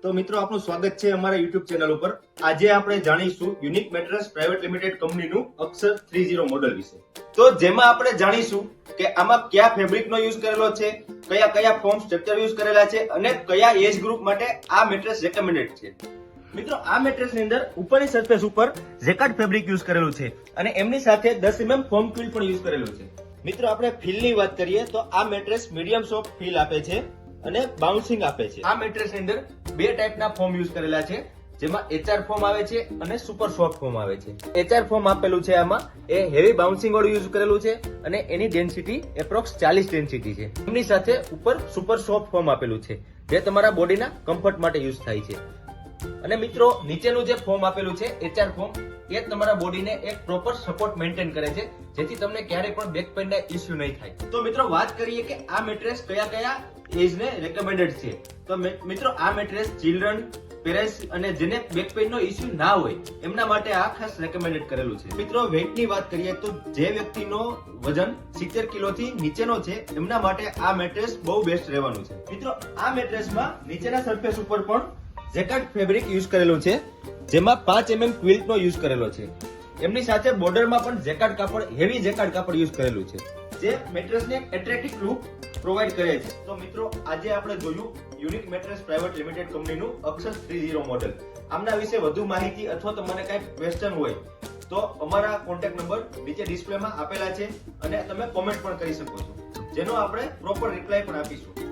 તો મિત્રો આપનું સ્વાગત છે અમારા YouTube ચેનલ ઉપર. આજે આપણે જાણીશું યુનિક મેટ્રેસ પ્રાઇવેટ લિમિટેડ કંપનીનું અક્ષર 30 મોડેલ વિશે. તો જેમાં આપણે જાણીશું કે આમાં કયા ફેબ્રિકનો યુઝ કરેલો છે, કયા કયા ફોર્મ સ્ટ્રક્ચર યુઝ કરેલા છે અને કયા એજ ગ્રુપ માટે આ મેટ્રેસ રેકમેન્ડેડ છે. મિત્રો આ મેટ્રેસની અંદર ઉપરની સરફેસ ઉપર જેકાર્ડ ફેબ્રિક યુઝ કરેલું છે અને એમની સાથે 10 mm ફોમ ક્વિલ પણ યુઝ કરેલું છે. મિત્રો આપણે ફીલની વાત કરીએ તો આ મેટ્રેસ મીડિયમ સોફ્ટ ફીલ આપે છે અને બાઉન્સિંગ આપે છે. આ મેટ્રેસની અંદર બે ટાઈપના ફોમ યુઝ કરેલા છે, જેમાં HR ફોમ આવે છે અને સુપર સોફ્ટ ફોમ આવે છે. HR ફોમ આપેલું છે આમાં એ હેવી બાઉન્સિંગ વાળું યુઝ કરેલું છે અને એની ડેન્સિટી એપ્રોક્સ 40 ડેન્સિટી છે. એમની સાથે ઉપર સુપર સોફ્ટ ફોમ આપેલું છે જે તમારા બોડીના કમ્ફર્ટ માટે યુઝ થાય છે. અને મિત્રો નીચેનું જે ફોમ આપેલું છે HR ફોમ એ તમારા બોડીને એક પ્રોપર સપોર્ટ મેન્ટેન કરે છે, જેથી તમને ક્યારેય પણ બેક પેઇનના ઇશ્યુ નહીં થાય. તો મિત્રો વાત કરીએ કે આ મેટ્રેસ કયા કયા એજને રેકમેન્ડેડ છે. તો મિત્રો આ મેટ્રેસ ચિલ્ડ્રન, પેરેન્ટ્સ અને જેને બેક પેઇનનો ઇશ્યુ ના હોય એમના માટે આ ખાસ રેકમેન્ડેડ કરેલું છે. મિત્રો વેઇટની વાત કરીએ તો જે વ્યક્તિનો વજન 70 કિલોથી નીચેનો છે એમના માટે આ મેટ્રેસ બહુ બેસ્ટ રહેવાનું છે. મિત્રો આ મેટ્રેસમાં નીચેના સરફેસ ઉપર પણ જેકાર્ડ ફેબ્રિક યુઝ કરેલું છે, જેમાં 5 mm ક્વિલ્ટનો યુઝ કરેલો છે. એમની સાથે બોર્ડરમાં પણ જેકાર્ડ કાપડ, હેવી જેકાર્ડ કાપડ યુઝ કરેલું છે, જે મેટ્રેસને એટ્રેક્ટિવ લુક પ્રોવાઈડ કરે છે. તો મિત્રો આજે આપણે જોયું યુનિક મેટ્રેસ પ્રાઇવેટ લિમિટેડ કંપનીનું અક્ષર 30 મોડેલ. આમના વિશે વધુ માહિતી અથવા તો મને કઈ ક્વેશ્ચન હોય તો અમારા કોન્ટેક્ટ નંબર નીચે ડિસ્પ્લેમાં આપેલા છે અને તમે કોમેન્ટ પણ કરી શકો છો, જેનો આપણે પ્રોપર રિપ્લાય પણ આપીશું.